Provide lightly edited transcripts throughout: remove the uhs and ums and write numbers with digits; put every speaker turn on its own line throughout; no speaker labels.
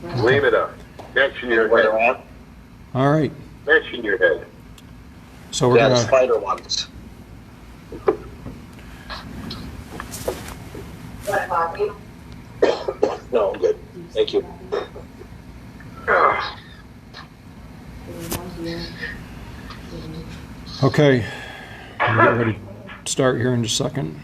Leave it up. Mention your head.
All right.
Mention your head.
So we're
The
gonna.
spider ones. No, I'm good. Thank you.
Okay. We'll get ready to start here in just a second.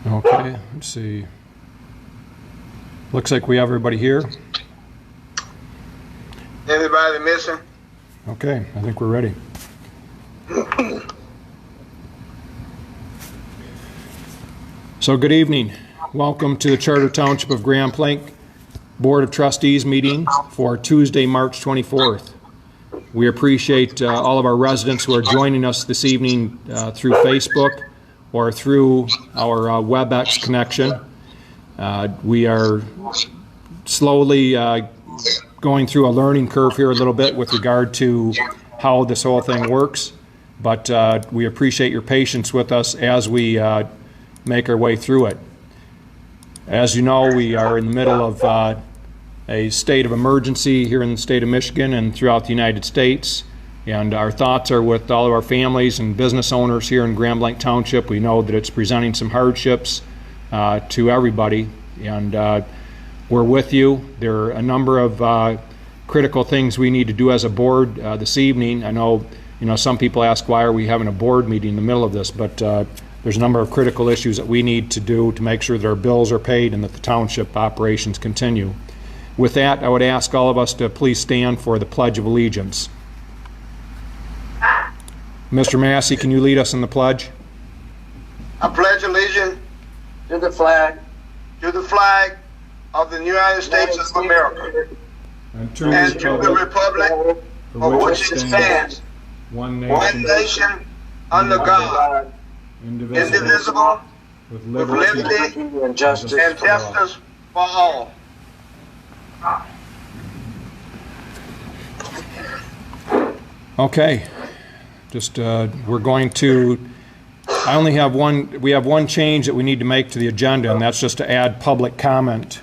Okay, let's see. Looks like we have everybody here.
Anybody missing?
Okay, I think we're ready. So good evening. Welcome to the Charter Township of Grand Blanc Board of Trustees meeting for Tuesday, March 24th. We appreciate all of our residents who are joining us this evening through Facebook or through our WebEx connection. We are slowly going through a learning curve here a little bit with regard to how this whole thing works, but we appreciate your patience with us as we make our way through it. As you know, we are in the middle of a state of emergency here in the state of Michigan and throughout the United States, and our thoughts are with all of our families and business owners here in Grand Blanc Township. We know that it's presenting some hardships to everybody, and we're with you. There are a number of critical things we need to do as a board this evening. I know, some people ask why are we having a board meeting in the middle of this, but there's a number of critical issues that we need to do to make sure that our bills are paid and that the township operations continue. With that, I would ask all of us to please stand for the Pledge of Allegiance. Mr. Massey, can you lead us in the pledge?
I pledge allegiance
To the flag.
to the flag of the United States of America
And to
and to the republic for which it stands,
one
one nation, under God, indivisible,
with
with liberty
And justice.
and justice for all.
Okay, just we're going to, we have one change that we need to make to the agenda, and that's just to add public comment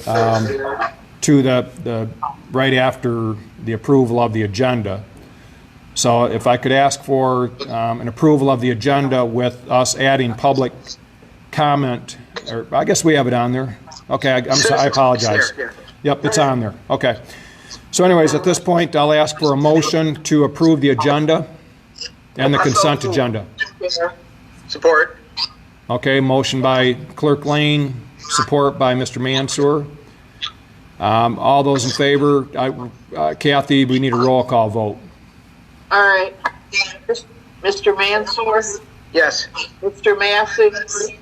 to the right after the approval of the agenda. So if I could ask for an approval of the agenda with us adding public comment, or I guess we have it on there. Okay, I'm sorry, I apologize. Yep, it's on there. Okay. So anyways, at this point, I'll ask for a motion to approve the agenda and the consent agenda.
Support.
Okay, motion by Clerk Lane, support by Mr. Mansour. All those in favor, Kathy, we need a roll call vote.
All right. Mr. Mansour,
Yes.
Mr. Massey,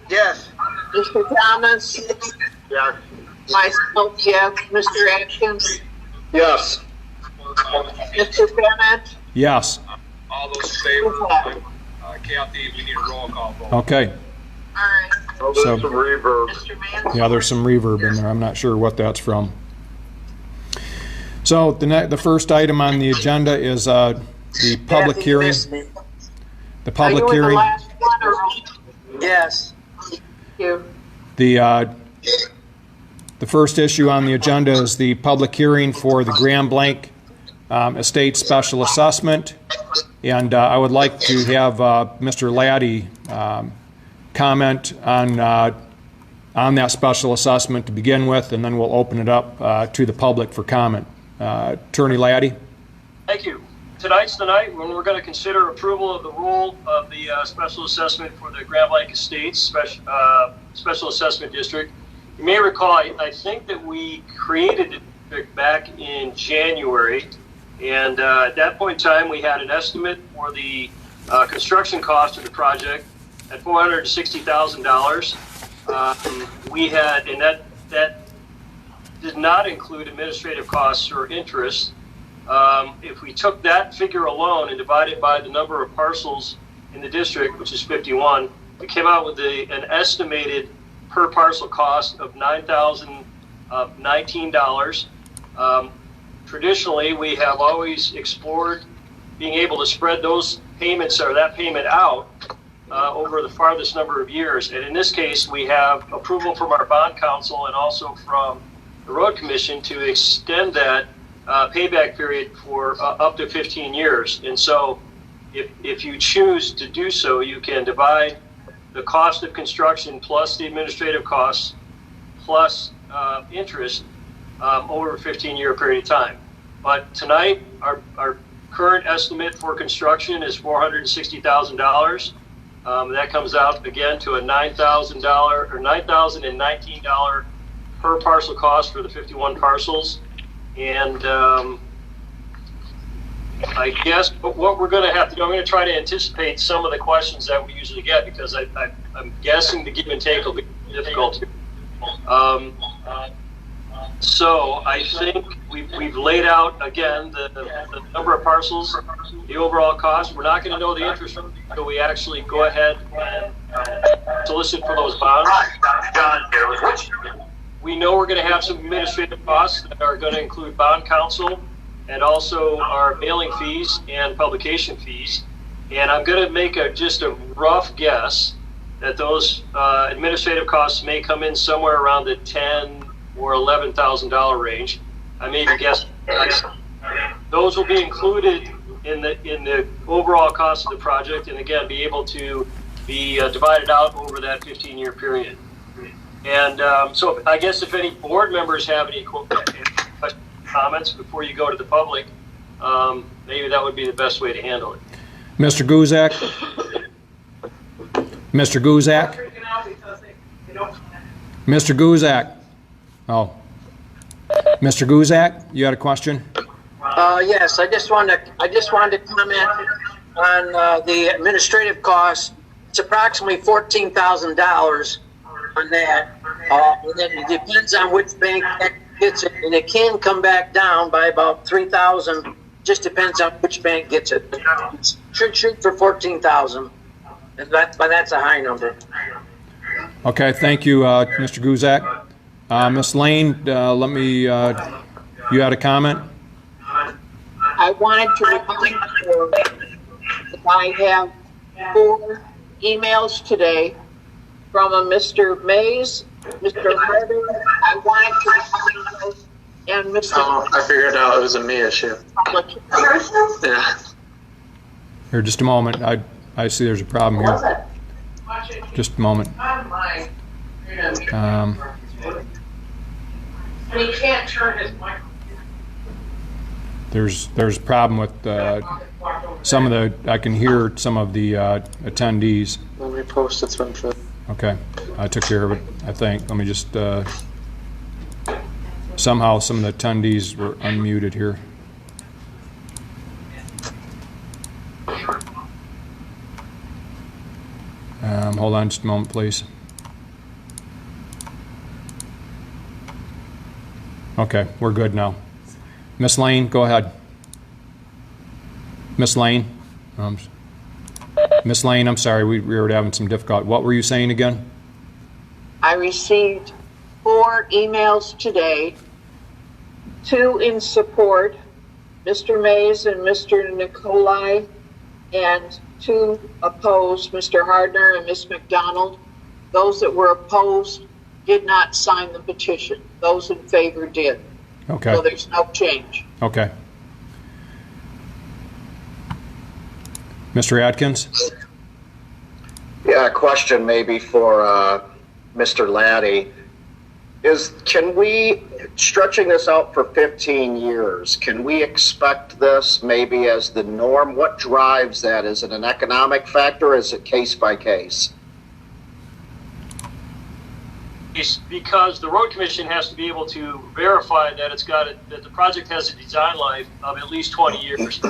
Yes.
Mr. Thomas,
Yes.
myself, yes, Mr. Atkins,
Yes.
Mr. Bennett.
Yes.
All those in favor, Kathy, we need a roll call vote.
Okay.
All right.
Oh, there's
So-
some reverb.
Mr. Mansour.
Yeah, there's some reverb in there. I'm not sure what that's from. So the first item on the agenda is the public
Kathy
hearing.
missed me.
The public
Are you in
hearing.
the last one or?
Yes.
Thank you.
The first issue on the agenda is the public hearing for the Grand Blanc Estate Special Assessment. And I would like to have Mr. Laddie comment on that special assessment to begin with, and then we'll open it up to the public for comment. Attorney Laddie?
Thank you. Tonight's the night when we're going to consider approval of the rule of the special assessment for the Grand Blanc Estates Special Assessment District. You may recall, I think that we created the district back in January, and at that point in time, we had an estimate for the construction cost of the project at $460,000. We had, and that did not include administrative costs or interest. If we took that figure alone and divided by the number of parcels in the district, which is 51, we came out with an estimated per parcel cost of $9,019. Traditionally, we have always explored being able to spread those payments or that payment out over the farthest number of years. And in this case, we have approval from our bond counsel and also from the road commission to extend that payback period for up to 15 years. And so if you choose to do so, you can divide the cost of construction plus the administrative costs plus interest over a 15-year period of time. But tonight, our current estimate for construction is $460,000. That comes out again to a $9,000 or $9,019 per parcel cost for the 51 parcels. And I guess what we're going to have to do, I'm going to try to anticipate some of the questions that we usually get, because I'm guessing the give and take will be difficult. So I think we've laid out, again, the number of parcels, the overall cost. We're not going to know the interest rate until we actually go ahead and solicit for those bonds. We know we're going to have some administrative costs that are going to include bond counsel and also our mailing fees and publication fees. And I'm going to make just a rough guess that those administrative costs may come in somewhere around the $10,000 or $11,000 range. I may be guessing. Those will be included in the overall cost of the project, and again, be able to be divided out over that 15-year period. And so I guess if any board members have any comments before you go to the public, maybe that would be the best way to handle it.
Mr. Guzak? Mr. Guzak? Mr. Guzak? Oh. Mr. Guzak, you had a question?
Yes, I just wanted to comment on the administrative costs. It's approximately $14,000 on that. And then it depends on which bank gets it, and it can come back down by about $3,000. Just depends on which bank gets it. Should shoot for $14,000, but that's a high number.
Okay, thank you, Mr. Guzak. Ms. Lane, let me, you had a comment?
I wanted to remind you that I have 4 emails today from a Mr. Mays, Mr. Harder. I wanted to remind you, and Mr.
Oh, I figured out it was a me issue. Yeah.
Here, just a moment. I see there's a problem here. Just a moment.
And he can't turn his microphone.
There's a problem with some of the, I can hear some of the attendees.
Let me post this one for.
Okay, I took care of it, I think. Let me just, somehow some of the attendees were unmuted here. Hold on just a moment, please. Okay, we're good now. Miss Lane, go ahead. Miss Lane. Miss Lane, I'm sorry, we were having some difficulty. What were you saying again?
I received 4 emails today, 2 in support, Mr. Mays and Mr. Nicolai, and 2 opposed, Mr. Hardner and Ms. McDonald. Those that were opposed did not sign the petition. Those in favor did.
Okay.
So there's no change.
Okay. Mr. Atkins?
Yeah, a question maybe for Mr. Laddie. Can we, stretching this out for 15 years, can we expect this maybe as the norm? What drives that? Is it an economic factor or is it case by case?
It's because the road commission has to be able to verify that that the project has a design life of at least 20 years.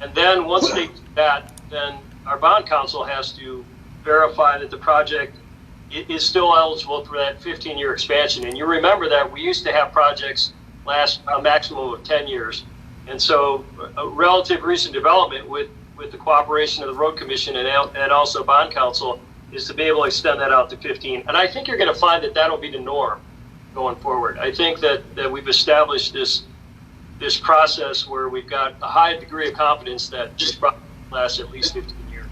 And then once they do that, then our bond counsel has to verify that the project is still eligible for that 15-year expansion. And you remember that we used to have projects last a maximum of 10 years. And so a relative recent development with the cooperation of the road commission and also bond counsel is to be able to extend that out to 15. And I think you're going to find that that'll be the norm going forward. I think that we've established this process where we've got a high degree of confidence that this project lasts at least 15 years.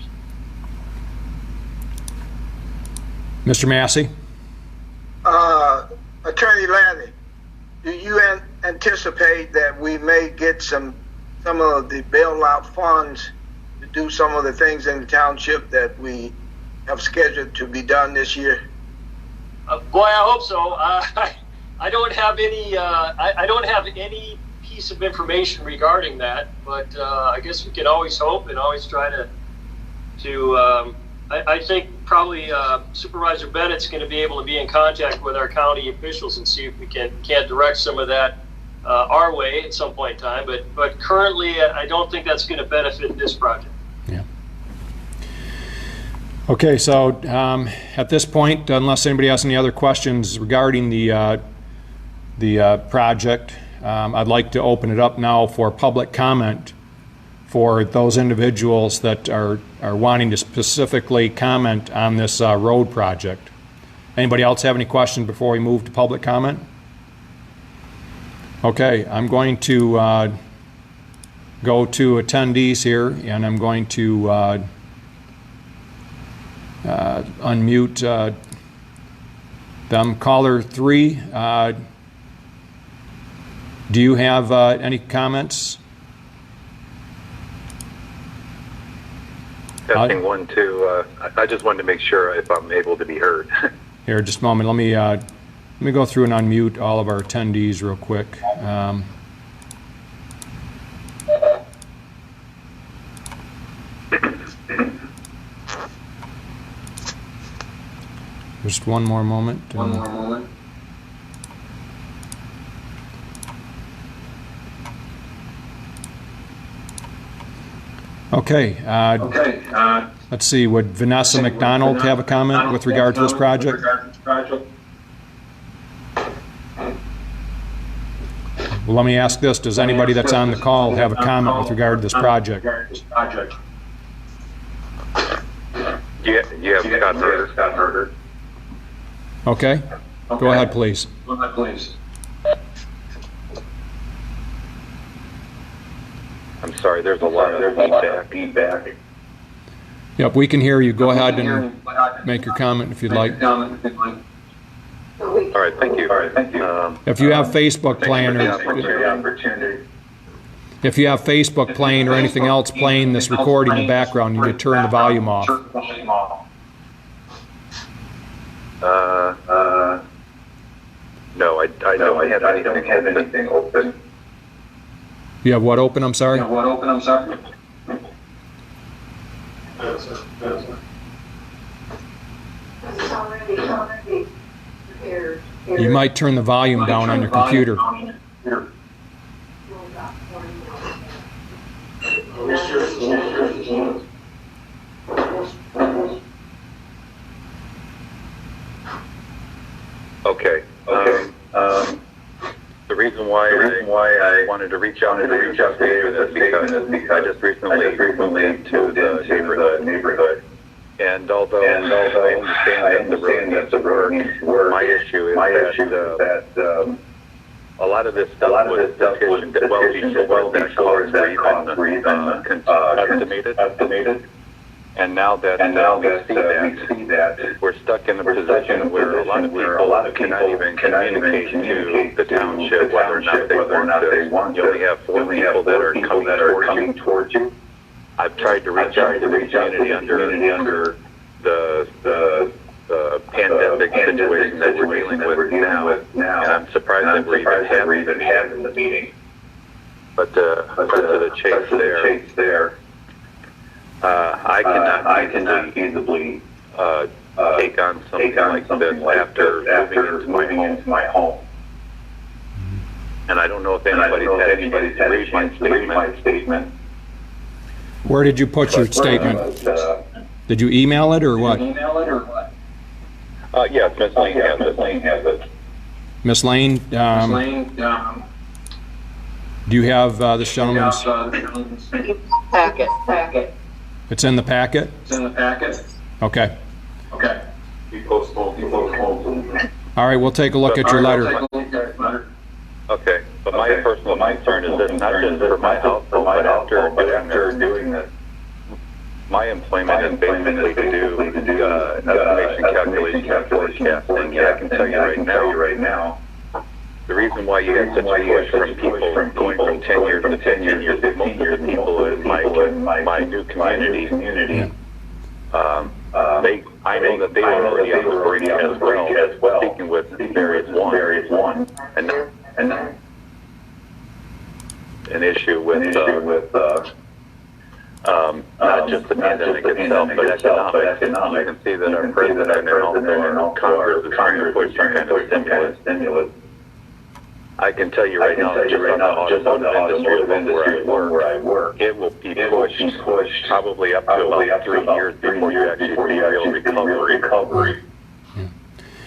Mr. Massey?
Attorney Lanny, do you anticipate that we may get some of the bailout funds to do some of the things in the township that we have scheduled to be done this year?
Boy, I hope so. I don't have any. I don't have any piece of information regarding that, but I guess we can always hope and always try to. I think probably Supervisor Bennett's going to be able to be in contact with our county officials and see if we can't direct some of that our way at some point in time. But currently, I don't think that's going to benefit this project.
Yeah. Okay, so at this point, unless anybody has any other questions regarding the project, I'd like to open it up now for public comment for those individuals that are wanting to specifically comment on this road project. Anybody else have any questions before we move to public comment? Okay, I'm going to go to attendees here, and I'm going to unmute them. Caller 3, do you have any comments?
Testing 1, 2. I just wanted to make sure if I'm able to be heard.
Here, just a moment. Let me go through and unmute all of our attendees real quick. Just one more moment. Okay. Let's see. Would Vanessa McDonald have a comment with regard to this project? Well, let me ask this. Does anybody that's on the call have a comment with regard to this project?
You have Scott Herder.
Okay. Go ahead, please.
I'm sorry, there's a lot of feedback.
Yep, we can hear you. Go ahead and make your comment if you'd like.
All right, thank you.
If you have Facebook playing, or anything else playing this recording in the background, you need to turn the volume off.
No, I don't have anything open.
You have what open? I'm sorry. You might turn the volume down on your computer.
Okay. The reason why I wanted to reach out to you today is because I just recently moved into the neighborhood. And although I understand that the road needs to work, my issue is that a lot of this stuff was petitioned, that costs were even estimated. And now that we see that, we're stuck in a position where a lot of people cannot even communicate to the township whether or not they want to. You only have 4 people that are coming towards you. I've tried to reach out to the community under the pandemic situation that we're dealing with now, and I'm surprised that we're even having the meeting. But to the chase there. I cannot feasibly take on something like this after moving into my home. And I don't know if anybody's had a chance to read my statement.
Where did you put your statement? Did you email it or what?
Yes, Ms. Lane has it.
Miss Lane, do you have this gentleman's?
Packet.
It's in the packet? Okay. All right, we'll take a look at your letter.
Okay, but my personal concern is this, not just for my household, but after doing this, my employment is basically to do estimation calculation and forecasting. Yeah, I can tell you right now, the reason why you get such a push from people going from 10 years to 10 years is most of the people in my new community, I know that they were already operating as well, speaking with various one, and an issue with not just the pandemic itself, but economics. You can see that our president and also our Congress is trying to push some kind of stimulus. I can tell you right now, just on the automotive industry where I work, it will be pushed probably up to about 3 years before you actually see real recovery.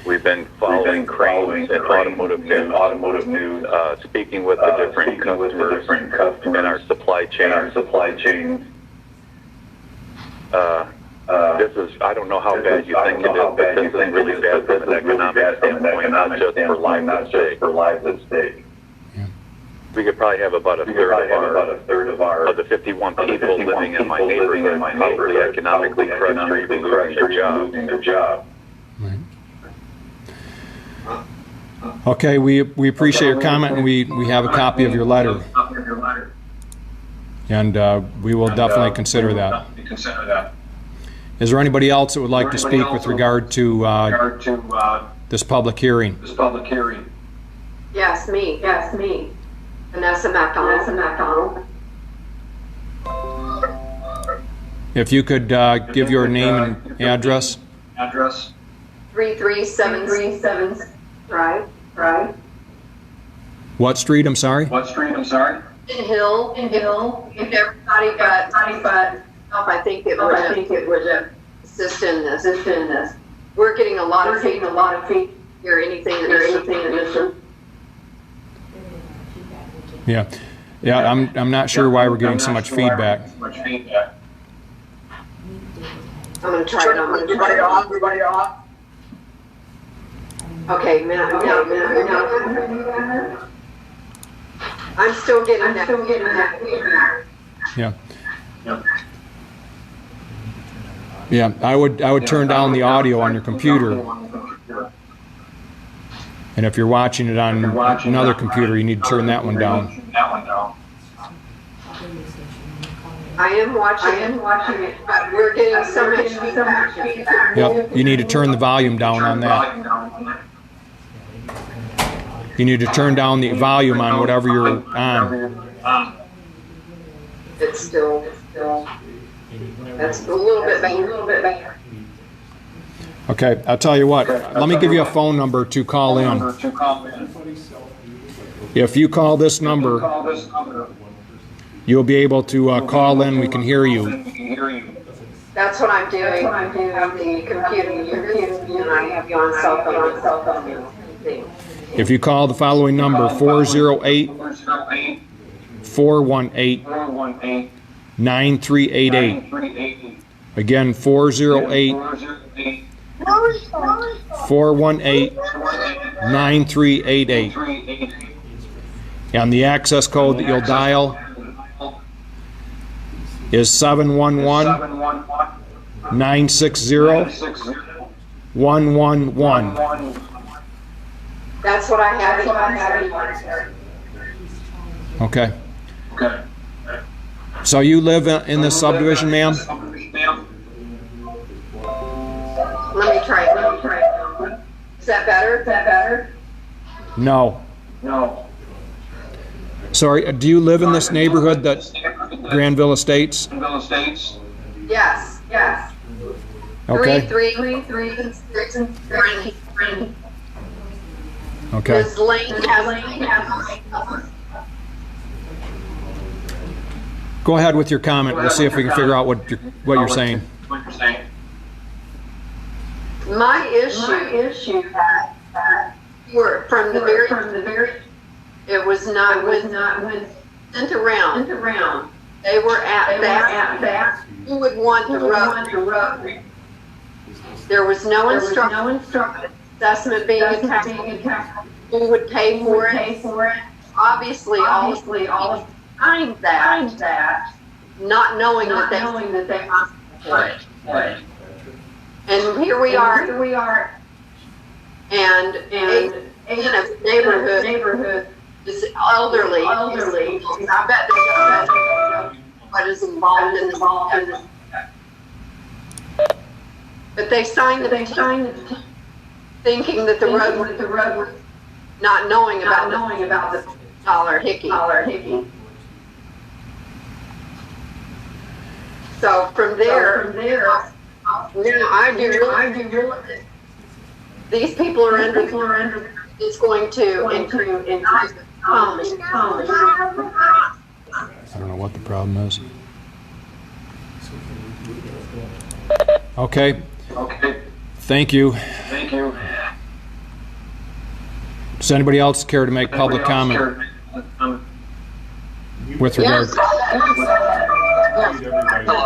We've been following cranes and automotive news, speaking with the different customers in our supply chain. This is, I don't know how bad you think it is, but this is really bad from an economic standpoint, not just for lives at stake. We could probably have about a third of the 51 people living in my neighborhood probably economically crushed or losing their job.
Right. Okay, we appreciate your comment, and we have a copy of your letter. And we will definitely consider that. Is there anybody else that would like to speak with regard to this public hearing?
Yes, me. Vanessa McDonald.
If you could give your name and address.
3377 Drive.
What street, I'm sorry?
Hill. If everybody but I think it would assist in this. We're getting a lot of feedback. Hear anything in this?
Yeah. I'm not sure why we're getting so much feedback.
I'm gonna try it. Everybody off. Okay, minute. I'm still getting that.
Yeah, I would turn down the audio on your computer. And if you're watching it on another computer, you need to turn that one down.
I am watching it, but we're getting so much feedback.
Yep, you need to turn the volume down on that. You need to turn down the volume on whatever you're on.
It's still, that's a little bit better.
Okay, I'll tell you what, let me give you a phone number to call in. If you call this number, you'll be able to call in, we can hear you.
That's what I'm doing. The computer, and I have you on cell phone.
If you call the following number, 408-418-9388. Again, 408-418-9388. And the access code that you'll dial is 711-960-111.
That's what I have.
Okay. So you live in this subdivision, ma'am?
Let me try it. Is that better?
No. Sorry, do you live in this neighborhood, that Granville Estates?
Yes.
Okay.
333.
Okay.
Ms. Lane has.
Go ahead with your comment. We'll see if we can figure out what you're saying.
My issue were from the very. It was not sent around. They were at that. Who would want to rub? There was no instruction. assessment being attached, who would pay for it. Obviously, all of behind that, not knowing that they asked for it. And here we are. And in a neighborhood is elderly. I bet they don't know what is involved in this. But they signed the petition thinking that the road was not knowing about the dollar hickey. So from there, I do realize these people are under. It's going to increase the
I don't know what the problem is. Okay. Thank you. Does anybody else care to make public comment with regard?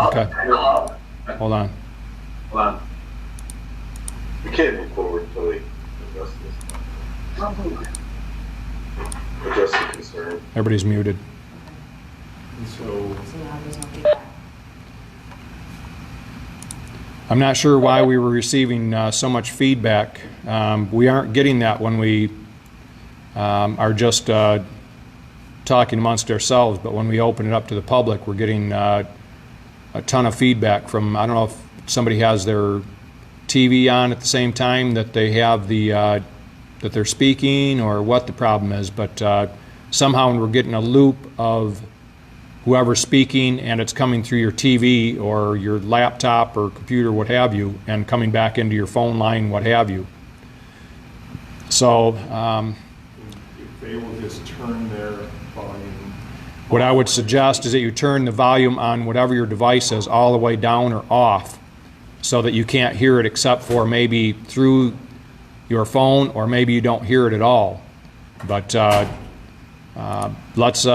Okay. Hold on.
We can't move forward until we address the concern.
Everybody's muted. I'm not sure why we were receiving so much feedback. We aren't getting that when we are just talking amongst ourselves, but when we open it up to the public, we're getting a ton of feedback from, I don't know if somebody has their TV on at the same time that they have the, that they're speaking, or what the problem is, but somehow we're getting a loop of whoever's speaking, and it's coming through your TV or your laptop or computer, what have you, and coming back into your phone line, what have you. So
if they will just turn their volume.
What I would suggest is that you turn the volume on whatever your device is all the way down or off, so that you can't hear it except for maybe through your phone, or maybe you don't hear it at all. But let's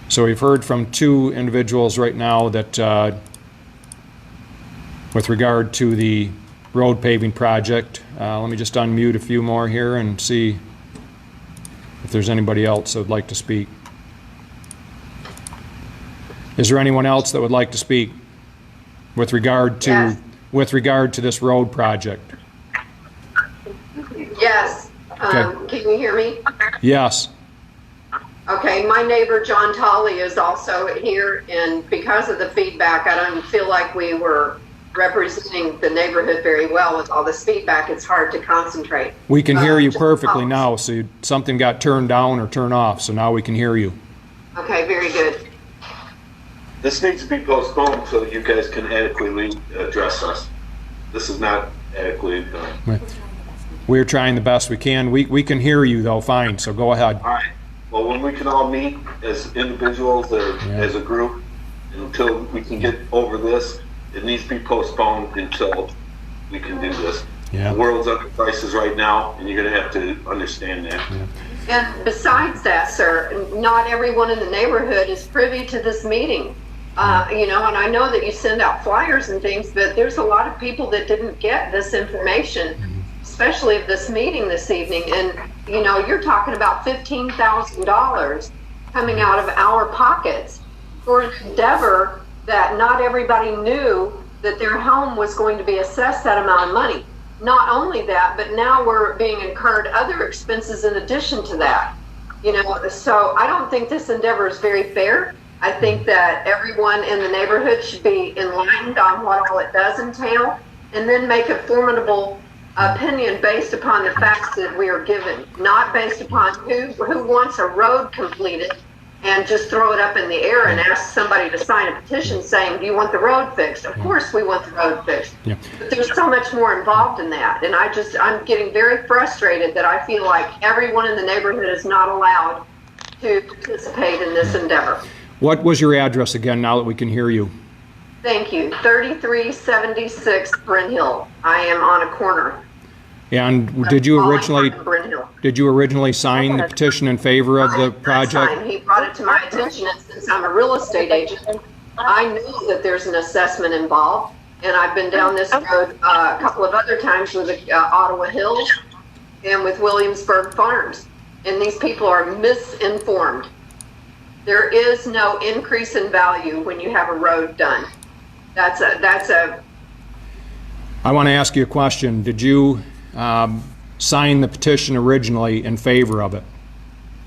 so we've heard from two individuals right now that with regard to the road paving project. Let me just unmute a few more here and see if there's anybody else that would like to speak. Is there anyone else that would like to speak with regard to this road project?
Yes.
Okay.
Can you hear me?
Yes.
Okay, my neighbor John Tolley is also here, and because of the feedback, I don't feel like we were representing the neighborhood very well with all this feedback. It's hard to concentrate.
We can hear you perfectly now, so something got turned down or turned off, so now we can hear you.
Okay, very good.
This needs to be postponed so that you guys can adequately address us. This is not adequately done.
We're trying the best we can. We can hear you though, fine, so go ahead.
All right. Well, when we can all meet as individuals or as a group, until we can get over this, it needs to be postponed until we can do this.
Yeah.
The world's under crisis right now, and you're going to have to understand that.
Yeah.
And besides that, sir, not everyone in the neighborhood is privy to this meeting. You know, and I know that you send out flyers and things, but there's a lot of people that didn't get this information, especially of this meeting this evening. And, you know, you're talking about $15,000 coming out of our pockets for an endeavor that not everybody knew that their home was going to be assessed that amount of money. Not only that, but now we're being incurred other expenses in addition to that. You know, so I don't think this endeavor is very fair. I think that everyone in the neighborhood should be enlightened on what all it does entail, and then make a formidable opinion based upon the facts that we are given, not based upon who wants a road completed and just throw it up in the air and ask somebody to sign a petition saying, do you want the road fixed? Of course we want the road fixed.
Yeah.
But there's so much more involved in that. And I'm getting very frustrated that I feel like everyone in the neighborhood is not allowed to participate in this endeavor.
What was your address again, now that we can hear you?
Thank you. 3376 Bryn Hill. I am on a corner.
And did you originally sign the petition in favor of the project?
He brought it to my attention, and since I'm a real estate agent, I knew that there's an assessment involved, And I've been down this road a couple of other times with Ottawa Hills and with Williamsburg Farms. And these people are misinformed. There is no increase in value when you have a road done. That's a.
I want to ask you a question. Did you sign the petition originally in favor of it?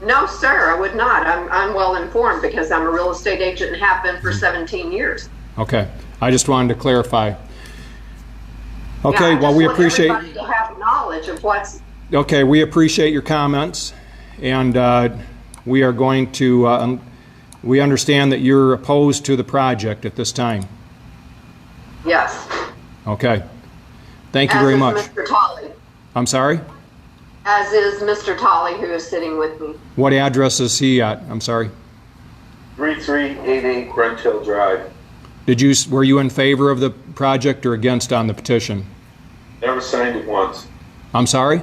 No, sir, I would not. I'm well informed because I'm a real estate agent and have been for 17 years.
Okay, I just wanted to clarify. Okay,
Yeah,
well, we
I just
appreciate.
want everybody to have knowledge of what's.
Okay, we appreciate your comments, and we are going to. We understand that you're opposed to the project at this time.
Yes.
Okay. Thank you
As
very
is
much.
Mr. Tolley.
I'm sorry?
As is Mr. Tolley, who is sitting with me.
What address is he at? I'm sorry.
3388 Brent Hill Drive.
Were you in favor of the project or against on the petition?
Never signed it once.
I'm sorry?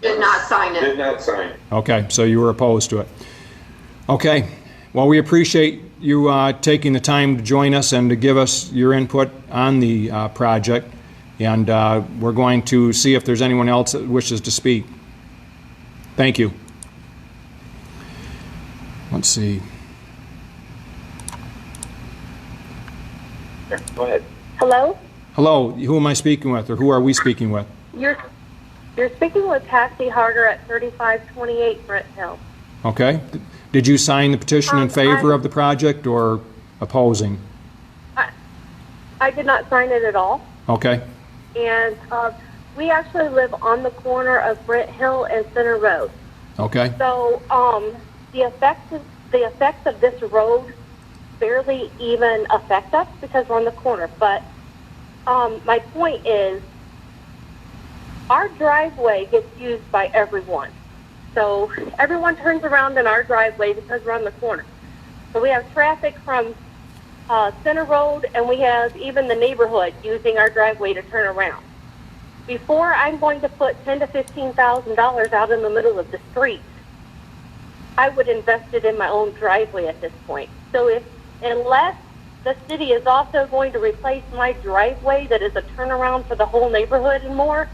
Did not sign
Did
it.
not sign.
Okay, so you were opposed to it. Okay, well, we appreciate you taking the time to join us and to give us your input on the project. And we're going to see if there's anyone else that wishes to speak. Thank you. Let's see.
Go ahead.
Hello?
Hello, who am I speaking with, or who are we speaking with?
You're speaking with Patsy Harder at 3528 Brent Hill.
Okay. Did you sign the petition in favor of the project or opposing?
I did not sign it at all.
Okay.
And we actually live on the corner of Brent Hill and Center Road.
Okay.
So the effects of this road barely even affect us because we're on the corner. But my point is, our driveway gets used by everyone. So everyone turns around in our driveway because we're on the corner. So we have traffic from Center Road, and we have even the neighborhood using our driveway to turn around. Before I'm going to put $10,000 to $15,000 out in the middle of the street, I would invest it in my own driveway at this point. So unless the city is also going to replace my driveway that is a turnaround for the whole neighborhood and more,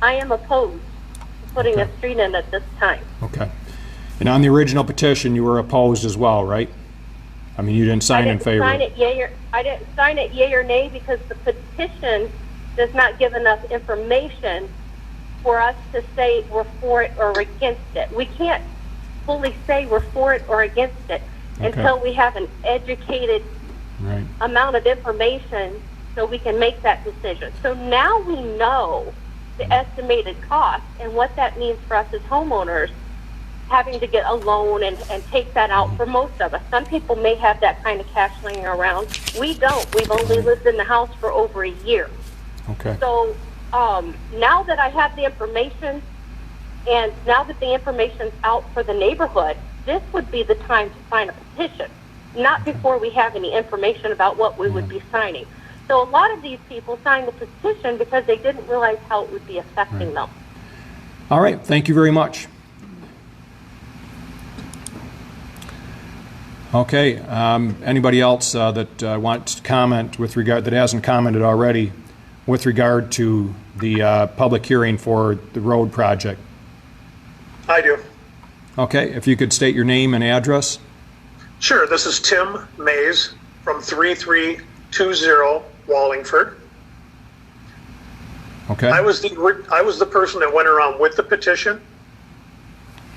I am opposed to putting a street in at this time.
Okay. And on the original petition, you were opposed as well, right? I mean, you didn't sign in favor.
I didn't sign it yea or nay because the petition does not give enough information for us to say we're for it or against it. We can't fully say we're for it or against it until we have an educated amount of information so we can make that decision. So now we know the estimated cost and what that means for us as homeowners having to get a loan and take that out for most of us. Some people may have that kind of cash laying around. We don't. We've only lived in the house for over a year.
Okay.
So now that I have the information and now that the information's out for the neighborhood, this would be the time to sign a petition, not before we have any information about what we would be signing. So a lot of these people signed the petition because they didn't realize how it would be affecting them.
All right. Thank you very much. Okay. Anybody else that wants to comment with regard, that hasn't commented already, with regard to the public hearing for the road project?
I do.
Okay. If you could state your name and address.
Sure. This is Tim Mays from 3320 Wallingford.
Okay.
I was the person that went around with the petition.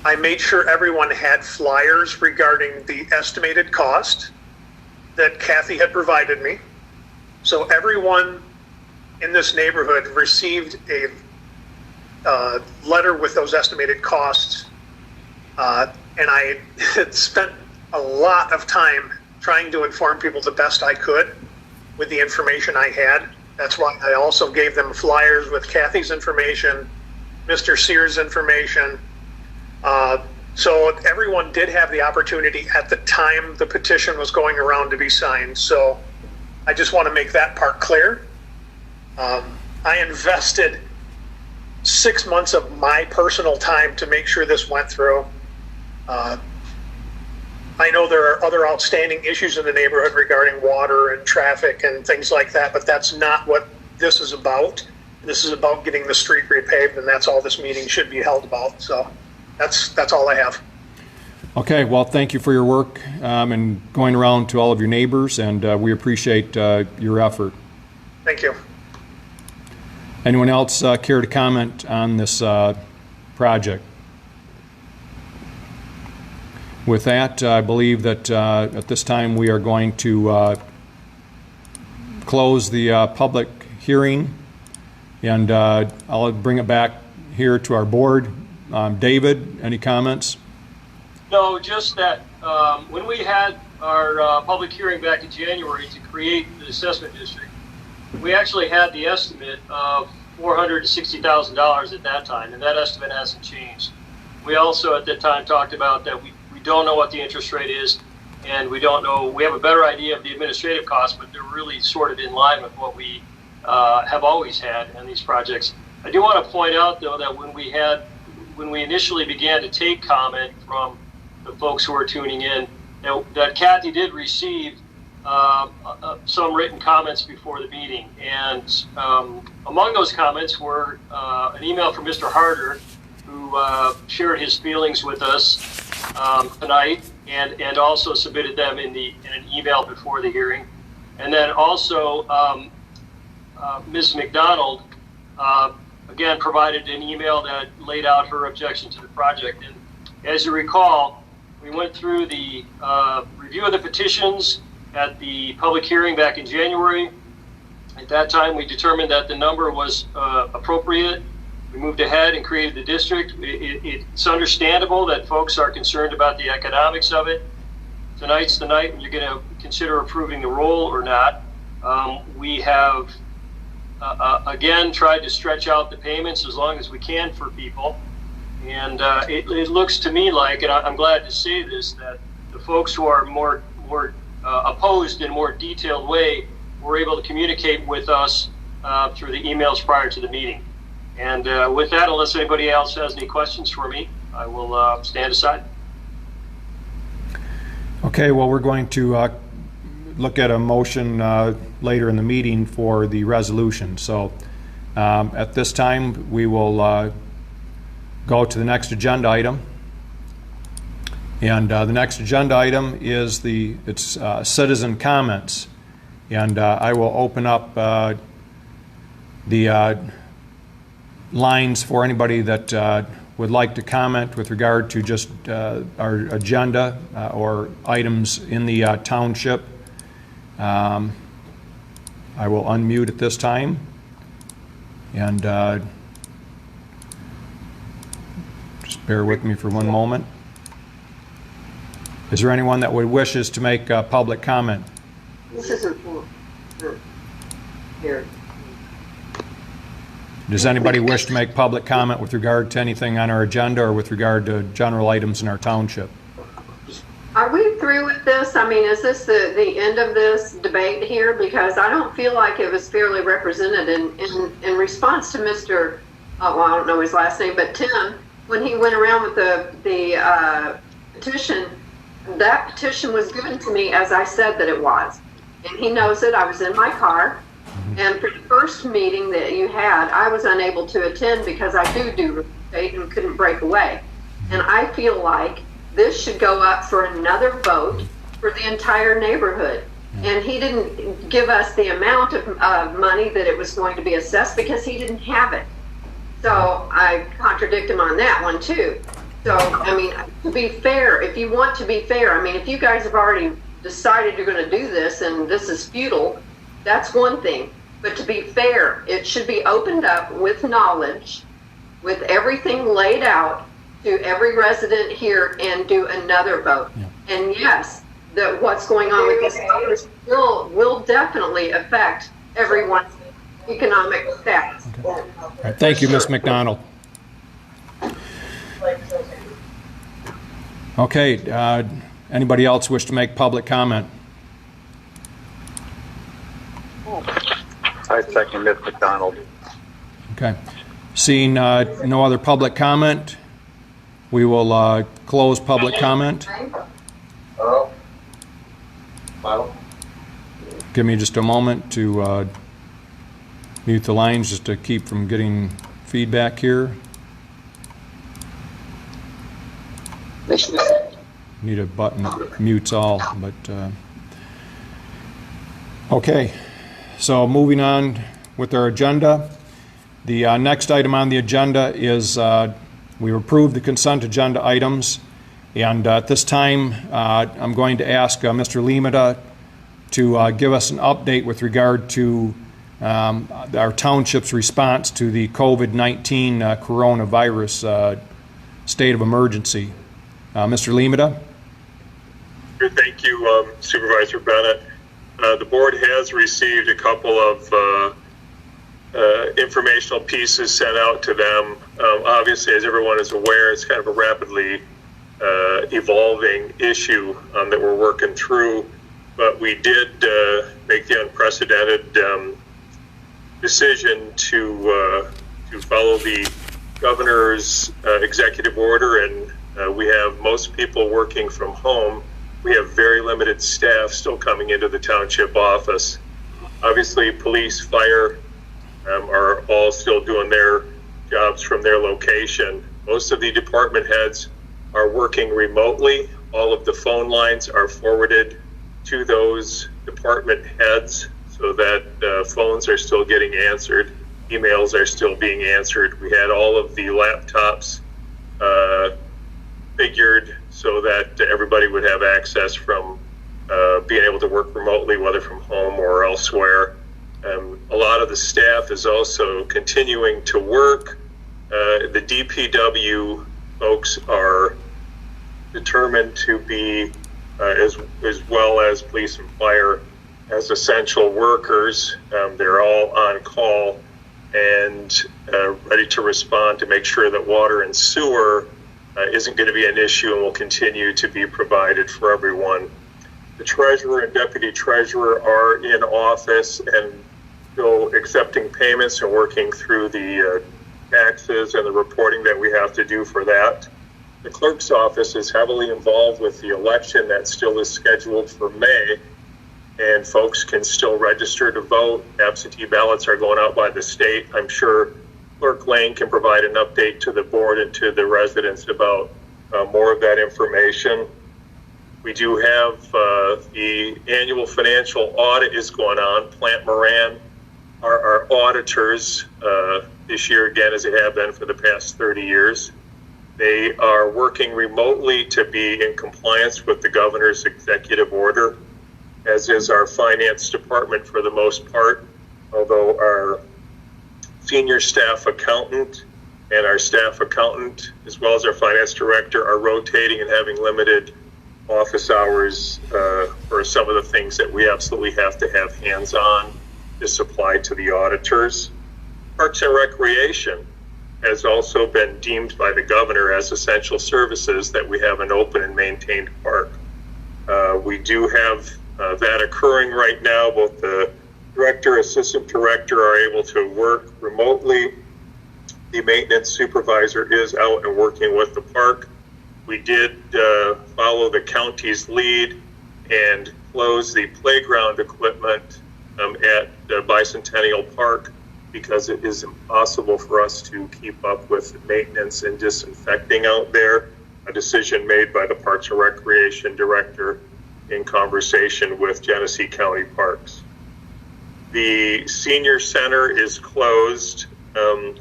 I made sure everyone had flyers regarding the estimated cost that Kathy had provided me. So everyone in this neighborhood received a letter with those estimated costs. And I had spent a lot of time trying to inform people the best I could with the information I had. That's why I also gave them flyers with Kathy's information, Mr. Sears' information. So everyone did have the opportunity at the time the petition was going around to be signed. So I just want to make that part clear. I invested 6 months of my personal time to make sure this went through. I know there are other outstanding issues in the neighborhood regarding water and traffic and things like that, but that's not what this is about. This is about getting the street repaved, and that's all this meeting should be held about. So that's all I have.
Okay, well, thank you for your work and going around to all of your neighbors, and we appreciate your effort.
Thank you.
Anyone else care to comment on this project? With that, I believe that at this time we are going to close the public hearing, and I'll bring it back here to our board. David, any comments?
No, just that when we had our public hearing back in January to create the assessment district, we actually had the estimate of $460,000 at that time, and that estimate hasn't changed. We also at that time talked about that we don't know what the interest rate is, and we don't know, we have a better idea of the administrative costs, but they're really sort of in line with what we have always had in these projects. I do want to point out, though, that when we initially began to take comment from the folks who are tuning in, that Kathy did receive some written comments before the meeting, and among those comments were an email from Mr. Harder, who shared his feelings with us tonight, and also submitted them in an email before the hearing. And then also Ms. McDonald again provided an email that laid out her objection to the project. And as you recall, we went through the review of the petitions at the public hearing back in January. At that time, we determined that the number was appropriate. We moved ahead and created the district. It's understandable that folks are concerned about the economics of it. Tonight's the night when you're going to consider approving the roll or not. We have, again, tried to stretch out the payments as long as we can for people. And it looks to me like, and I'm glad to say this, that the folks who are more opposed in a more detailed way were able to communicate with us through the emails prior to the meeting. And with that, unless anybody else has any questions for me, I will stand aside.
Okay, well, we're going to look at a motion later in the meeting for the resolution. So at this time, we will go to the next agenda item. And the next agenda item is citizen comments. And I will open up the lines for anybody that would like to comment with regard to just our agenda or items in the township. I will unmute at this time. And just bear with me for one moment. Is there anyone that would wishes to make public comment?
This isn't for here.
Does anybody wish to make public comment with regard to anything on our agenda or with regard to general items in our township?
Are we through with this? I mean, is this the end of this debate here? Because I don't feel like it was fairly represented in response to Mr. Well, I don't know his last name, but Tim, when he went around with the petition, that petition was given to me as I said that it was. And he knows it. I was in my car. And for the first meeting that you had, I was unable to attend because I do real estate and couldn't break away. And I feel like this should go up for another vote for the entire neighborhood. And he didn't give us the amount of money that it was going to be assessed because he didn't have it. So I contradict him on that one too. So, I mean, to be fair, if you want to be fair, I mean, if you guys have already decided you're going to do this and this is futile, that's one thing. But to be fair, it should be opened up with knowledge, with everything laid out to every resident here and do another vote. Yeah. And yes, what's going on with this virus will definitely affect everyone's economic status.
Okay. All right. Thank you, Ms. McDonald. Okay, anybody else wish to make public comment?
I second Ms. McDonald.
Okay. Seeing no other public comment, we will close public comment. Give me just a moment to mute the lines just to keep from getting feedback here. Need a button that mutes all, but okay. So moving on with our agenda. The next item on the agenda is we approved the consent agenda items, and at this time I'm going to ask Mr. Limita to give us an update with regard to our township's response to the COVID-19 coronavirus state of emergency. Mr. Limita?
Thank you, Supervisor Bennett. The board has received a couple of informational pieces sent out to them. Obviously, as everyone is aware, it's kind of a rapidly evolving issue that we're working through, but we did make the unprecedented decision to follow the governor's executive order, and we have most people working from home. We have very limited staff still coming into the township office. Obviously, police, fire are all still doing their jobs from their location. Most of the department heads are working remotely. All of the phone lines are forwarded to those department heads so that phones are still getting answered. Emails are still being answered. We had all of the laptops figured so that everybody would have access from being able to work remotely, whether from home or elsewhere. A lot of the staff is also continuing to work. The DPW folks are determined to be, as well as police and fire, as essential workers. They're all on call and ready to respond to make sure that water and sewer isn't going to be an issue and will continue to be provided for everyone. The treasurer and deputy treasurer are in office and still accepting payments and working through the taxes and the reporting that we have to do for that. The clerk's office is heavily involved with the election that still is scheduled for May, and folks can still register to vote. Absentee ballots are going out by the state. I'm sure Clerk Lane can provide an update to the board and to the residents about more of that information. We do have the annual financial audit is going on. Plant Moran are our auditors this year again, as they have been for the past 30 years. They are working remotely to be in compliance with the governor's executive order, as is our finance department for the most part, although our senior staff accountant and our staff accountant, as well as our finance director, are rotating and having limited office hours for some of the things that we absolutely have to have hands-on to supply to the auditors. Parks and Recreation has also been deemed by the governor as essential services that we have an open and maintained park. We do have that occurring right now. Both the director, assistant director are able to work remotely. The maintenance supervisor is out and working with the park. We did follow the county's lead and close the playground equipment at Bicentennial Park because it is impossible for us to keep up with maintenance and disinfecting out there. A decision made by the Parks and Recreation Director in conversation with Genesee County Parks. The senior center is closed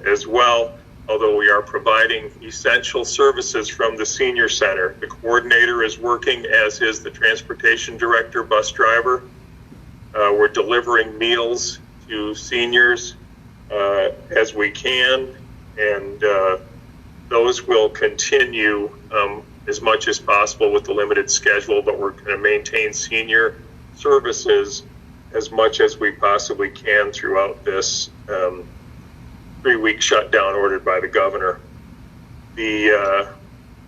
as well, although we are providing essential services from the senior center. The coordinator is working, as is the transportation director, bus driver. We're delivering meals to seniors as we can, and those will continue as much as possible with the limited schedule, but we're going to maintain senior services as much as we possibly can throughout this 3-week shutdown ordered by the governor. The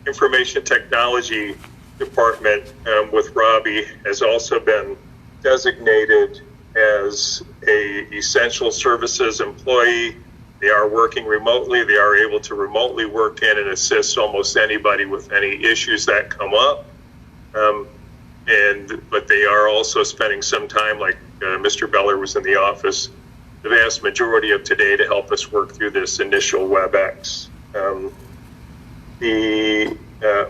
information technology department with Robbie has also been designated as a essential services employee. They are working remotely. They are able to remotely work in and assist almost anybody with any issues that come up. But they are also spending some time, like Mr. Beller was in the office the vast majority of today to help us work through this initial WebEx.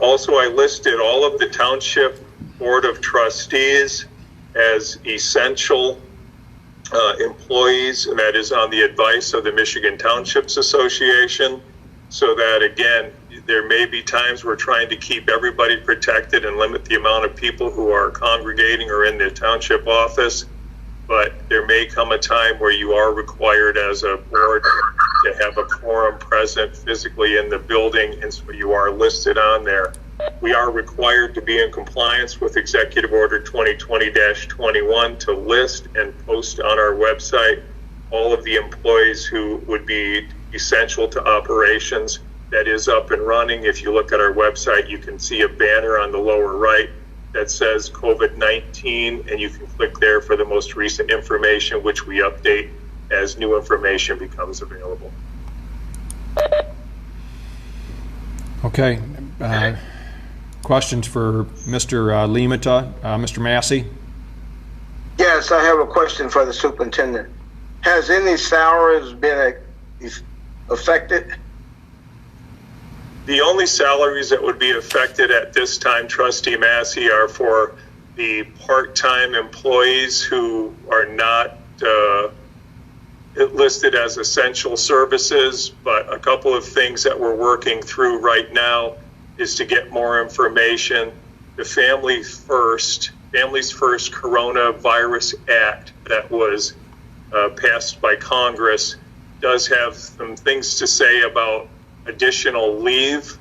Also, I listed all of the Township Board of Trustees as essential employees, and that is on the advice of the Michigan Townships Association, so that, again, there may be times we're trying to keep everybody protected and limit the amount of people who are congregating or in the township office, but there may come a time where you are required as a board to have a quorum present physically in the building, and so you are listed on there. We are required to be in compliance with Executive Order 2020-21 to list and post on our website all of the employees who would be essential to operations. That is up and running. If you look at our website, you can see a banner on the lower right that says COVID-19, and you can click there for the most recent information, which we update as new information becomes available.
Okay. Questions for Mr. Limata, Mr. Massey?
Yes, I have a question for the superintendent. Has any salaries been affected?
The only salaries that would be affected at this time, Trustee Massey, are for the part-time employees who are not listed as essential services, but a couple of things that we're working through right now is to get more information. The Families First Coronavirus Act that was passed by Congress does have some things to say about additional leave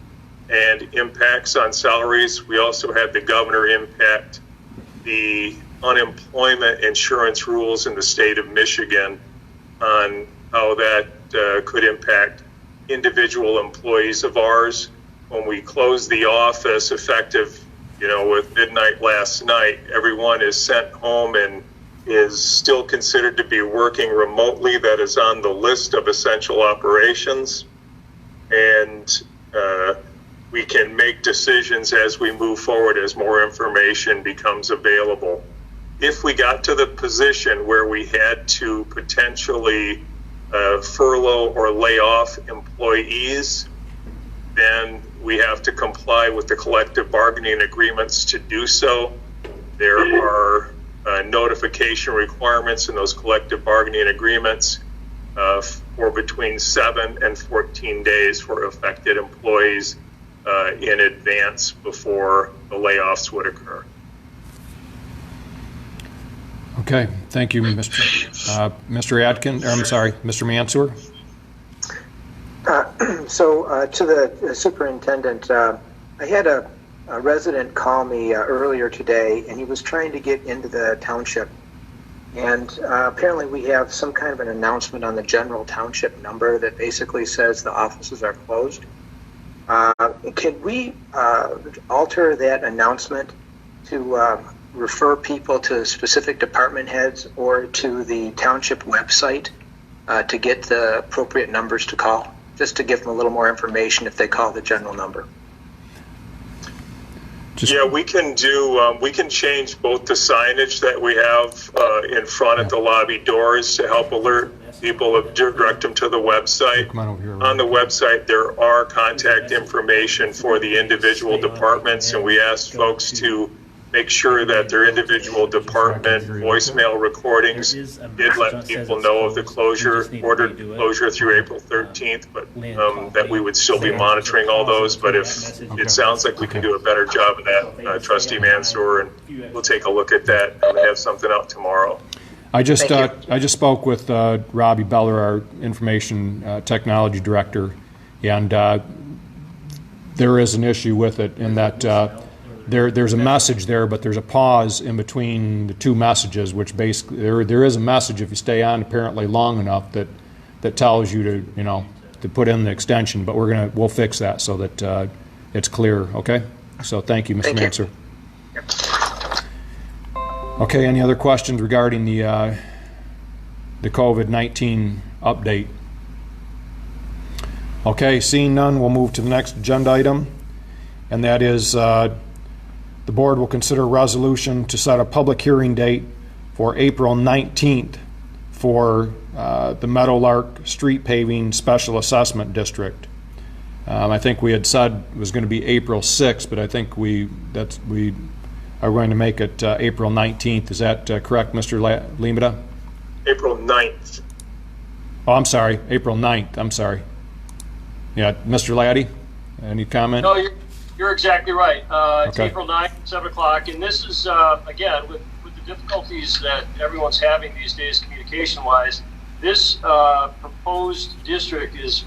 and impacts on salaries. We also had the governor impact the unemployment insurance rules in the state of Michigan on how that could impact individual employees of ours. When we closed the office effective, with midnight last night, everyone is sent home and is still considered to be working remotely. That is on the list of essential operations. And we can make decisions as we move forward as more information becomes available. If we got to the position where we had to potentially furlough or lay off employees, then we have to comply with the collective bargaining agreements to do so. There are notification requirements in those collective bargaining agreements for between 7 and 14 days for affected employees in advance before the layoffs would occur.
Okay, thank you, Mr. Adkins. I'm sorry, Mr. Mansour.
To the superintendent, I had a resident call me earlier today, and he was trying to get into the township. And apparently we have some kind of an announcement on the general township number that basically says the offices are closed. Can we alter that announcement to refer people to specific department heads or to the township website to get the appropriate numbers to call, just to give them a little more information if they call the general number?
Yeah, we can do. We can change both the signage that we have in front at the lobby doors to help alert people, direct them to the website. On the website, there are contact information for the individual departments, and we ask folks to make sure that their individual department voicemail recordings did let people know of the closure, ordered closure through April 13th, but that we would still be monitoring all those. But if it sounds like we can do a better job of that, Trustee Mansour, and we'll take a look at that and have something out tomorrow.
I just spoke with Robbie Beller, our information technology director, and there is an issue with it in that there's a message there, but there's a pause in between the two messages, which basically there is a message if you stay on apparently long enough that tells you to put in the extension. But we'll fix that so that it's clear. Okay. So thank you, Mr. Mansour. Okay. Any other questions regarding the COVID-19 update? Okay. Seeing none, we'll move to the next agenda item, and that is. The board will consider a resolution to set a public hearing date for April 19th for the Meadowlark Street Paving Special Assessment District. I think we had said it was going to be April 6th, but I think we are going to make it April 19th. Is that correct, Mr. Limita?
April 9th.
Oh, I'm sorry, April 9th. I'm sorry. Yeah, Mr. Laddie, any comment?
No, you're exactly right. It's
Okay.
April 9th, 7 o'clock, and this is, again, with the difficulties that everyone's having these days communication-wise, this proposed district is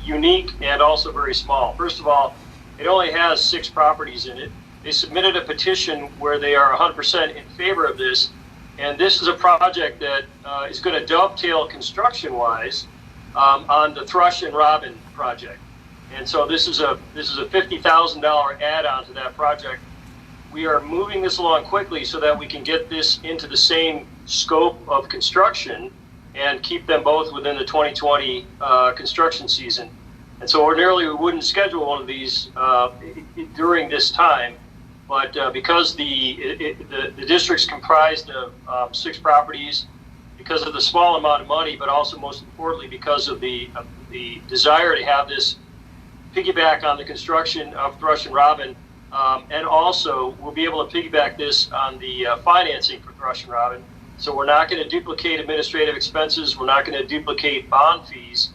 unique and also very small. First of all, it only has 6 properties in it. They submitted a petition where they are 100% in favor of this, and this is a project that is going to dovetail construction-wise on the Thrush and Robin project. And so this is a $50,000 add-on to that project. We are moving this along quickly so that we can get this into the same scope of construction and keep them both within the 2020 construction season. And so ordinarily we wouldn't schedule one of these during this time, but because the district's comprised of 6 properties, because of the small amount of money, but also most importantly because of the desire to have this piggyback on the construction of Thrush and Robin, and also we'll be able to piggyback this on the financing for Thrush and Robin. So we're not going to duplicate administrative expenses. We're not going to duplicate bond fees,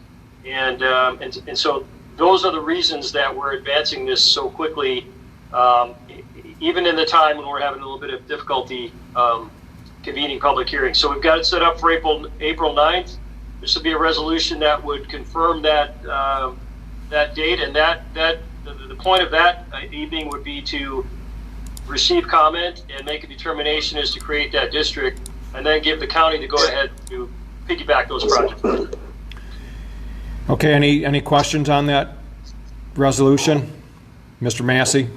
and so those are the reasons that we're advancing this so quickly, even in the time when we're having a little bit of difficulty convening public hearings. So we've got it set up for April 9th. This will be a resolution that would confirm that date, and the point of that evening would be to receive comment and make a determination as to create that district, and then give the county the go-ahead to piggyback those projects.
Okay, any questions on that resolution? Mr. Massey?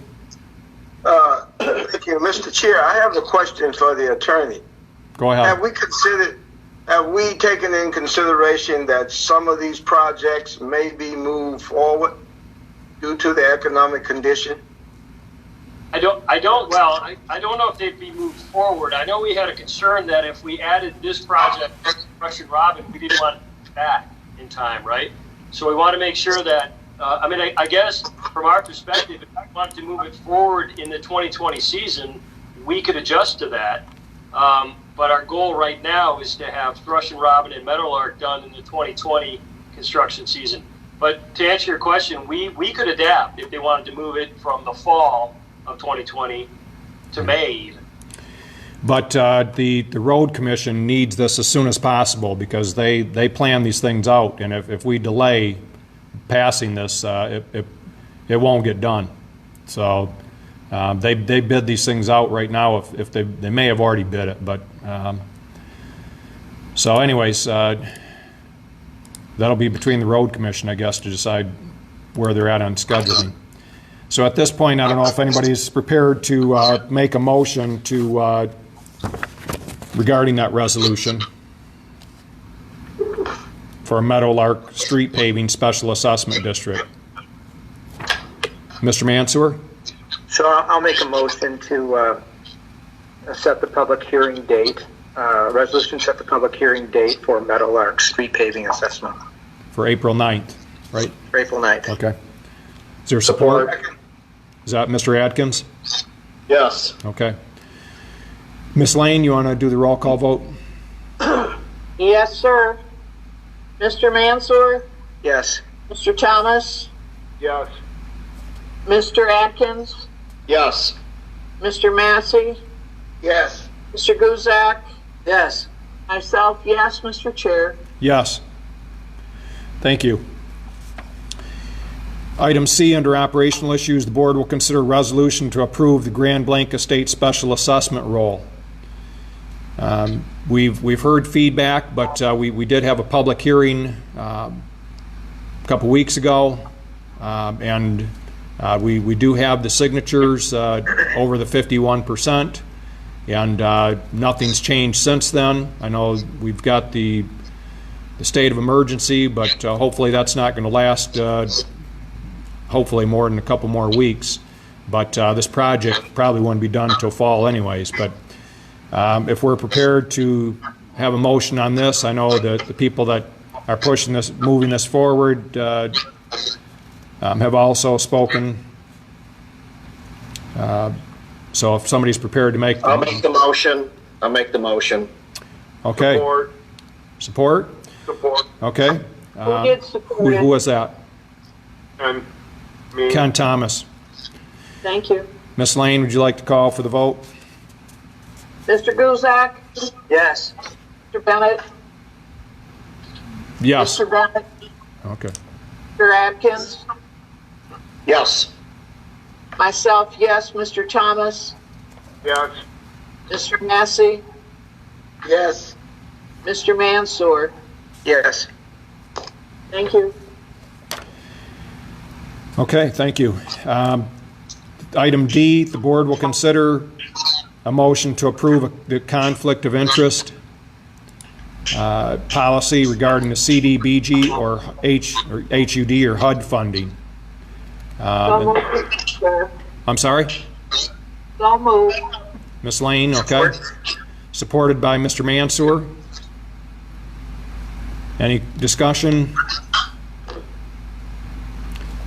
Thank you, Mr. Chair. I have a question for the attorney.
Go ahead.
Have we taken in consideration that some of these projects may be moved forward due to the economic condition?
I don't know if they'd be moved forward. I know we had a concern that if we added this project, Thrush and Robin, we didn't want it back in time, right? So we want to make sure that, I guess from our perspective, if I wanted to move it forward in the 2020 season, we could adjust to that. But our goal right now is to have Thrush and Robin and Meadowlark done in the 2020 construction season. But to answer your question, we could adapt if they wanted to move it from the fall of 2020 to May even.
But the road commission needs this as soon as possible because they plan these things out, and if we delay passing this, it won't get done. So they bid these things out right now. If they may have already bid it, but so anyways, that'll be between the road commission, I guess, to decide where they're at on scheduling. So at this point, I don't know if anybody's prepared to make a motion to regarding that resolution for a Meadowlark Street Paving Special Assessment District. Mr. Mansour?
So I'll make a motion to set the public hearing date, resolution set the public hearing date for Meadowlark Street Paving Assessment.
For April 9th, right?
For April 9th.
Okay. Is there support? Is that Mr. Atkins?
Yes.
Okay. Ms. Lane, you want to do the roll call vote?
Yes, sir. Mr. Mansour?
Yes.
Mr. Thomas?
Yes.
Mr. Atkins?
Yes.
Mr. Massey?
Yes.
Mr. Guzak?
Yes.
Myself, yes, Mr. Chair.
Yes. Thank you. Item C, under operational issues, the board will consider a resolution to approve the Grand Blanc Estate Special Assessment Roll. We've heard feedback, but we did have a public hearing a couple weeks ago, and we do have the signatures over the 51%, and nothing's changed since then. I know we've got the state of emergency, but hopefully that's not going to last hopefully more than a couple more weeks. But this project probably won't be done until fall anyways. But If we're prepared to have a motion on this, I know that the people that are pushing this, moving this forward, have also spoken. So if somebody's prepared to make...
I'll make the motion. I'll make the motion.
Okay.
Support.
Support?
Support.
Okay.
Who did support it?
Who was that?
And me.
Ken Thomas.
Thank you.
Ms. Lane, would you like to call for the vote?
Mr. Guzak?
Yes.
Mr. Bennett?
Yes.
Mr. Bennett?
Okay.
Mr. Adkins?
Yes.
Myself, yes. Mr. Thomas?
Yes.
Mr. Massey?
Yes.
Mr. Mansour?
Yes.
Thank you.
Okay, thank you. Item D, the board will consider a motion to approve the conflict of interest policy regarding the CDBG or HUD or HUD funding.
So moved, sir.
I'm sorry?
So moved.
Ms. Lane, okay. Supported by Mr. Mansour. Any discussion?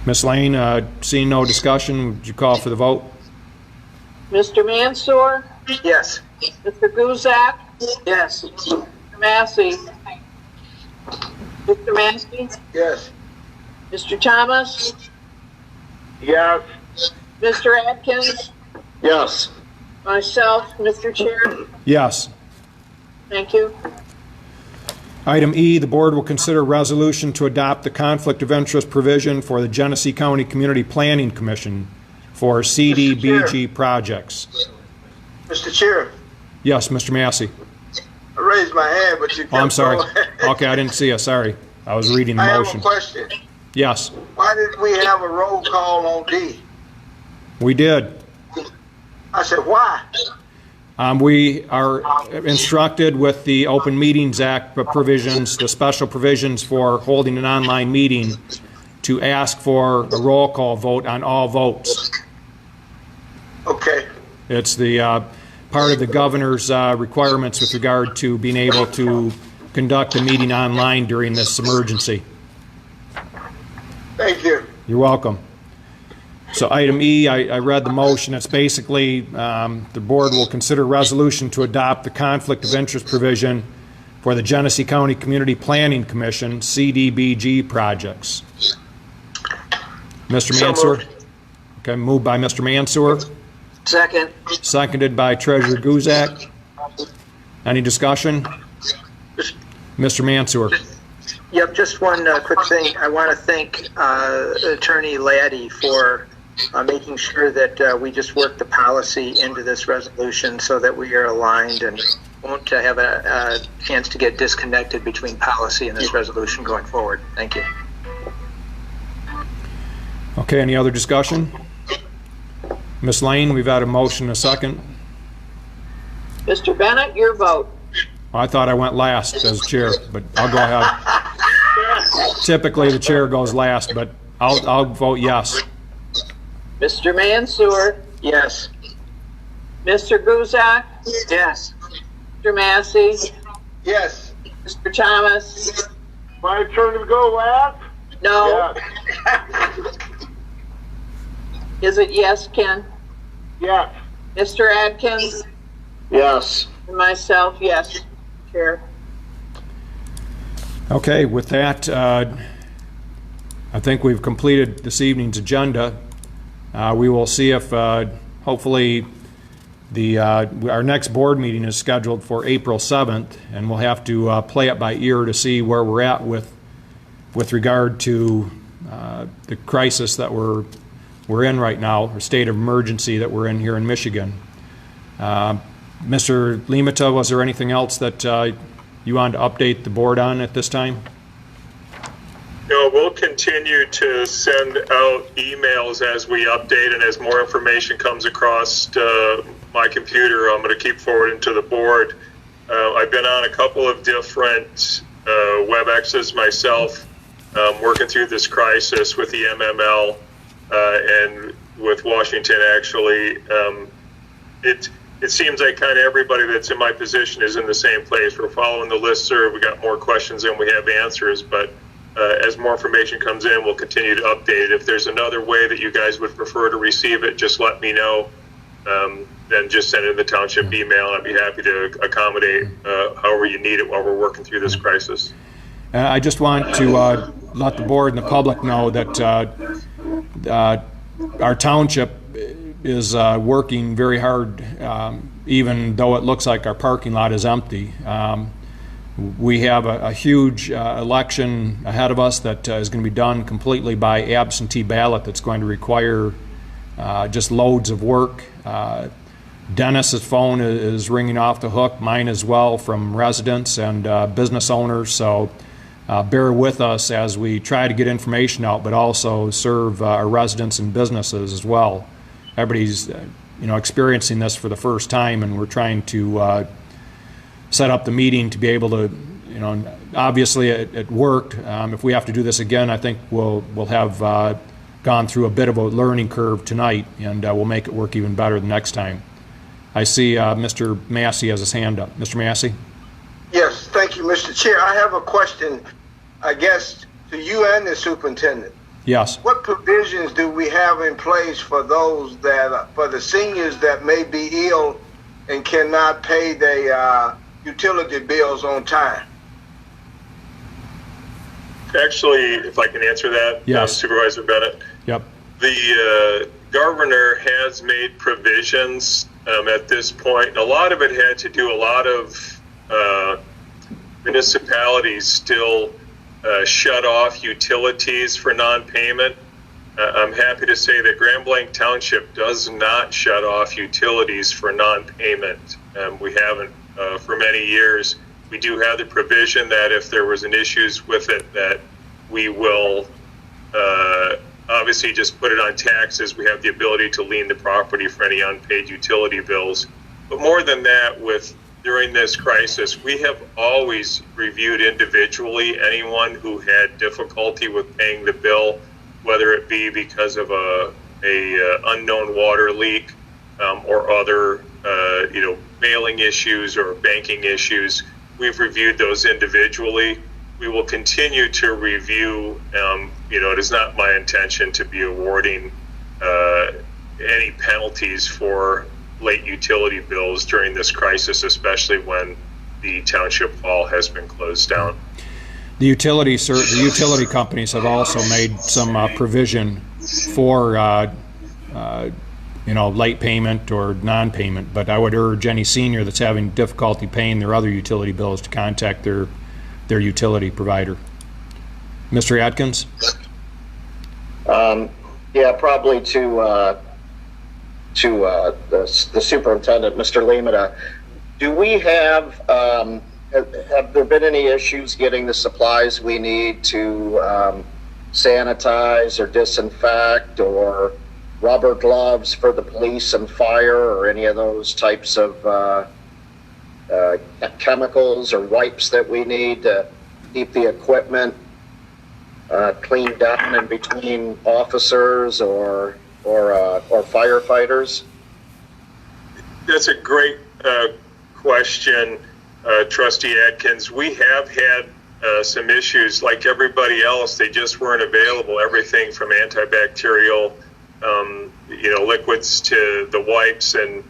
Ms. Lane, seeing no discussion, would you call for the vote?
Mr. Mansour?
Yes.
Mr. Guzak?
Yes.
Mr. Massey? Mr. Massey?
Yes.
Mr. Thomas?
Yes.
Mr. Adkins?
Yes.
Myself, Mr. Chair?
Yes.
Thank you.
Item E, the board will consider resolution to adopt the conflict of interest provision for the Genesee County Community Planning Commission for CDBG projects.
Mr. Chair,
Yes, Mr. Massey.
I raised my hand, but you kept
Oh, I'm sorry.
going.
Okay, I didn't see you. Sorry. I was reading the
I have
motion.
a question.
Yes,
Why didn't we have a roll call on D?
we did.
I said, why?
We are instructed with the Open Meetings Act provisions, the special provisions for holding an online meeting, to ask for a roll call vote on all votes.
Okay.
It's the part of the governor's requirements with regard to being able to conduct a meeting online during this emergency.
Thank you.
You're welcome. So item E, I read the motion. It's basically the board will consider resolution to adopt the conflict of interest provision for the Genesee County Community Planning Commission CDBG projects. Mr.
So
Mansour?
moved.
Okay, moved by Mr. Mansour,
Second.
seconded by Treasurer Guzak. Any discussion? Mr. Mansour?
Yep, just one quick thing. I want to thank Attorney Laddie for making sure that we just work the policy into this resolution so that we are aligned and won't have a chance to get disconnected between policy and this resolution going forward. Thank you.
Okay, any other discussion? Ms. Lane, we've had a motion, a second.
Mr. Bennett, your vote.
I thought I went last as chair, but I'll go ahead. Typically, the chair goes last, but I'll vote yes.
Mr. Mansour?
Yes.
Mr. Guzak?
Yes.
Mr. Massey?
Yes.
Mr. Thomas?
My turn to go last?
No.
Yes.
Is it yes, Ken?
Yes.
Mr. Adkins?
Yes.
And myself, yes, Chair.
Okay, with that, I think we've completed this evening's agenda. We will see if, hopefully, our next board meeting is scheduled for April 7th, and we'll have to play it by ear to see where we're at with regard to the crisis that we're in right now, or state of emergency that we're in here in Michigan. Mr. Limata, was there anything else that you wanted to update the board on at this time?
No, we'll continue to send out emails as we update and as more information comes across my computer. I'm going to keep forwarding to the board. I've been on a couple of different WebExes myself, working through this crisis with the MML and with Washington, actually. it seems like kind of everybody that's in my position is in the same place. We're following the listserv. We got more questions than we have answers, but as more information comes in, we'll continue to update it. If there's another way that you guys would prefer to receive it, just let me know. Then just send it in the township email. I'd be happy to accommodate however you need it while we're working through this crisis.
I just want to let the board and the public know that our township is working very hard, even though it looks like our parking lot is empty. We have a huge election ahead of us that is going to be done completely by absentee ballot that's going to require just loads of work. Dennis's phone is ringing off the hook, mine as well, from residents and business owners. So bear with us as we try to get information out, but also serve our residents and businesses as well. Everybody's experiencing this for the first time, and we're trying to set up the meeting to be able to, obviously it worked. If we have to do this again, I think we'll have gone through a bit of a learning curve tonight, and we'll make it work even better the next time. I see Mr. Massey has his hand up. Mr. Massey?
Yes, thank you, Mr. Chair. I have a question, I guess, to you and the superintendent.
Yes.
What provisions do we have in place for those for the seniors that may be ill and cannot pay their utility bills on time?
Actually, if I can answer that,
yes.
Supervisor Bennett.
Yep.
The governor has made provisions at this point. A lot of it had to do, a lot of municipalities still shut off utilities for non-payment. I'm happy to say that Grand Blanc Township does not shut off utilities for non-payment. We haven't for many years. We do have the provision that if there was an issues with it, that we will obviously just put it on taxes. We have the ability to lien the property for any unpaid utility bills. But more than that, during this crisis, we have always reviewed individually anyone who had difficulty with paying the bill, whether it be because of a unknown water leak or other mailing issues or banking issues. We've reviewed those individually. We will continue to review. It is not my intention to be awarding any penalties for late utility bills during this crisis, especially when the township hall has been closed down.
The utility companies have also made some provision for late payment or non-payment, but I would urge any senior that's having difficulty paying their other utility bills to contact their utility provider. Mr. Atkins?
Probably to the superintendent, Mr. Limita. Do we have there been any issues getting the supplies we need to sanitize or disinfect, or rubber gloves for the police and fire, or any of those types of chemicals or wipes that we need to keep the equipment cleaned down in between officers or firefighters?
That's a great question, Trustee Atkins. We have had some issues like everybody else. They just weren't available. Everything from antibacterial liquids to the wipes, and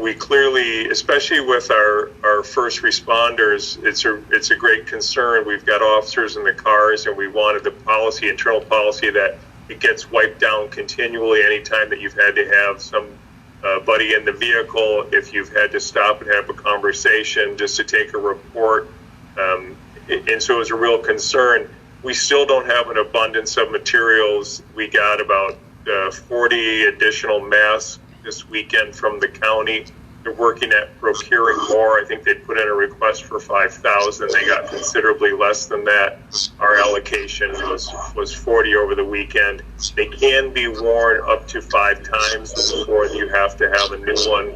we clearly, especially with our first responders, it's a great concern. We've got officers in the cars, and we wanted the internal policy that it gets wiped down continually anytime that you've had to have somebody in the vehicle, if you've had to stop and have a conversation just to take a report. And so it was a real concern. We still don't have an abundance of materials. We got about 40 additional masks this weekend from the county. They're working at procuring more. I think they put in a request for 5,000. They got considerably less than that. Our allocation was 40 over the weekend. They can be worn up to 5 times before you have to have a new one.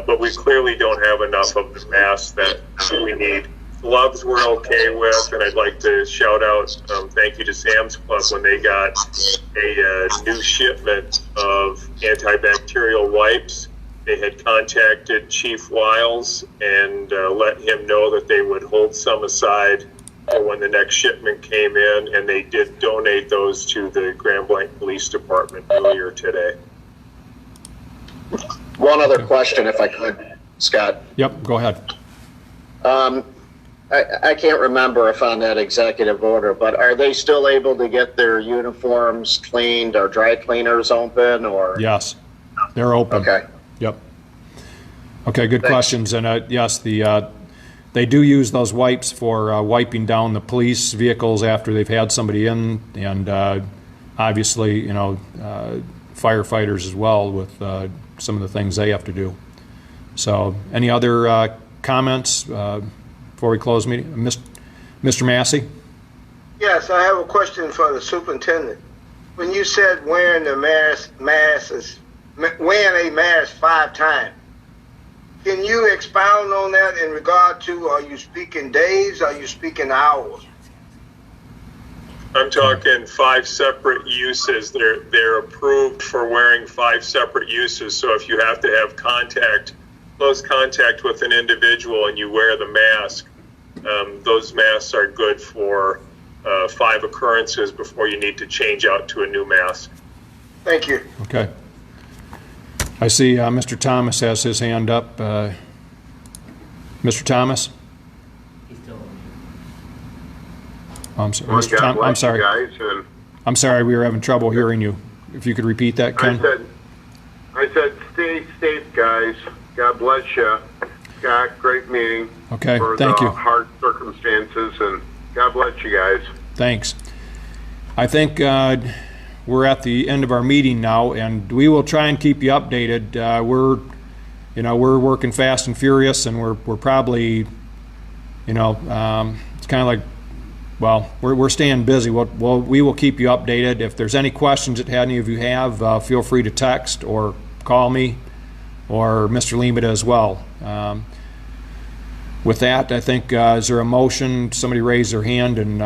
But we clearly don't have enough of the masks that we need. Gloves we're okay with, and I'd like to shout out thank you to Sam's Club when they got a new shipment of antibacterial wipes. they had contacted Chief Wiles and let him know that they would hold some aside for when the next shipment came in, and they did donate those to the Grand Blanc Police Department earlier today.
One other question, if I could, Scott.
Yep, go ahead.
I can't remember if on that executive order, but are they still able to get their uniforms cleaned? Are dry cleaners open, or?
Yes, they're open.
Okay.
Yep. Okay, good
Thanks.
questions. And yes, they do use those wipes for wiping down the police vehicles after they've had somebody in, and obviously, you know, firefighters as well with some of the things they have to do. So, any other comments before we close the meeting? Mr. Massey?
Yes, I have a question for the superintendent. When you said wearing a mask 5 times, can you expound on that in regard to, are you speaking days, are you speaking hours?
I'm talking 5 separate uses. They're approved for wearing 5 separate uses. So if you have to have close contact with an individual and you wear the mask, those masks are good for 5 occurrences before you need to change out to a new mask.
Thank you.
Okay. I see Mr. Thomas has his hand up. Mr. Thomas? I'm sorry.
Well,
Mr.
God bless
I'm sorry.
you guys, and
I'm sorry, we were having trouble hearing you. If you could repeat that, Ken.
I said, stay safe, guys. God bless you. Scott, great meeting.
Okay,
for
thank
the
you.
hard circumstances, and God bless you guys.
Thanks. I think we're at the end of our meeting now, and we will try and keep you updated. We're working fast and furious, and we're probably, it's kind of like, well, we're staying busy. We will keep you updated. If there's any questions that any of you have, feel free to text or call me or Mr. Limita as well. With that, I think, is there a motion? Somebody raise their hand, and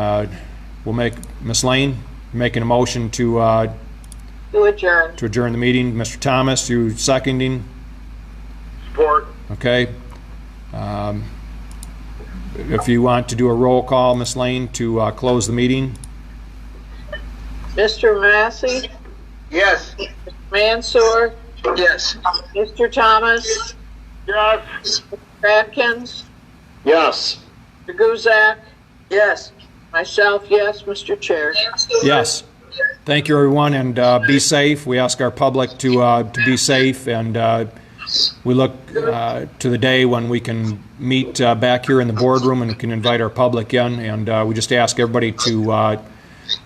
we'll make Ms. Lane making a motion to
adjourn.
To adjourn the meeting. Mr. Thomas, you seconding?
Support.
Okay. If you want to do a roll call, Ms. Lane, to close the meeting.
Mr. Massey?
Yes.
Mr. Mansour?
Yes.
Mr. Thomas?
Yes.
Mr. Atkins?
Yes.
Mr. Guzak?
Yes.
Myself, yes. Mr. Chair?
Yes. Thank you, everyone, and be safe. We ask our public to be safe, and we look to the day when we can meet back here in the boardroom and can invite our public in, and we just ask everybody to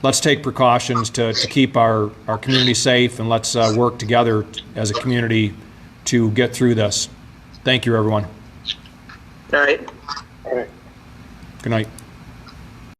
let's take precautions to keep our community safe, and let's work together as a community to get through this. Thank you, everyone.
All right.
All right.
Good night.